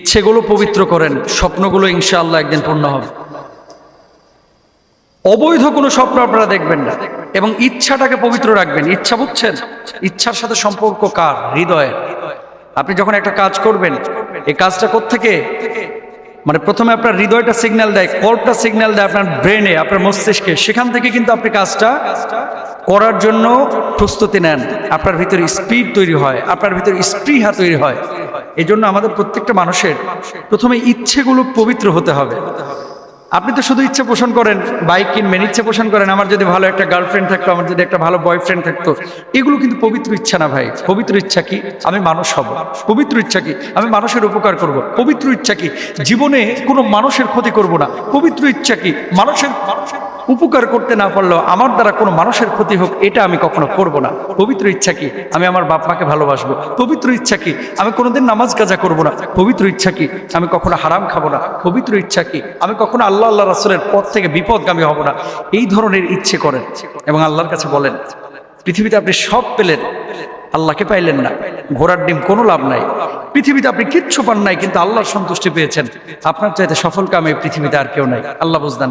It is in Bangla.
ইচ্ছেগুলো পবিত্র করেন, স্বপ্নগুলো ইনশাআল্লাহ একদিন পূর্ণ হবে। অবৈধ কোনো স্বপ্ন আপনারা দেখবেন না এবং ইচ্ছাটাকে পবিত্র রাখবেন। ইচ্ছা বুঝছেন, ইচ্ছার সাথে সম্পর্ক কার? হৃদয়ের। আপনি যখন একটা কাজ করবেন, এই কাজটা কোত্থেকে, মানে প্রথমে আপনার হৃদয়টা সিগন্যাল দেয়, কর্ডটা সিগন্যাল দেয় আপনার ব্রেনে, আপনার মস্তিষ্কে, সেখান থেকে কিন্তু আপনি কাজটা করার জন্য প্রস্তুতি নেন। আপনার ভিতরে স্পিড তৈরি হয়, আপনার ভিতরে স্পৃহা তৈরি হয়। এই জন্য আমাদের প্রত্যেকটা মানুষের প্রথমে ইচ্ছেগুলো পবিত্র হতে হবে। আপনি তো শুধু ইচ্ছা পোষণ করেন, বাইক কিনবেন, ইচ্ছা পোষণ করেন আমার যদি ভালো একটা গার্লফ্রেন্ড থাকতো, আমার যদি একটা ভালো বয়ফ্রেন্ড থাকতো। এগুলো কিন্তু পবিত্র ইচ্ছা না ভাই। পবিত্র ইচ্ছা কি? আমি মানুষ হব। পবিত্র ইচ্ছা কি? আমি মানুষের উপকার করব। পবিত্র ইচ্ছা কি? জীবনে কোনো মানুষের ক্ষতি করব না। পবিত্র ইচ্ছা কি? মানুষের উপকার করতে না পারলেও আমার দ্বারা কোনো মানুষের ক্ষতি হোক, এটা আমি কখনো করব না। পবিত্র ইচ্ছা কি? আমি আমার বাপ মাকে ভালোবাসবো। পবিত্র ইচ্ছা কি? আমি কোনোদিন নামাজ কাজা করব না। পবিত্র ইচ্ছা কি? আমি কখনো হারাম খাবো না। পবিত্র ইচ্ছা কি? আমি কখনো আল্লাহ রাসূলের পথ থেকে বিপদগামী হব না। এই ধরনের ইচ্ছে করেন এবং আল্লাহর কাছে বলেন, পৃথিবীতে আপনি সব পেলেন, আল্লাহকে পাইলেন না। ঘোড়ার ডিম কোনো লাভ নাই। পৃথিবীতে আপনি কিচ্ছু পান নাই, কিন্তু আল্লাহর সন্তুষ্টি পেয়েছেন। আপনার চাইতে সফল কাম এই পৃথিবীতে আর কেউ নাই। আল্লাহ বুঝদান।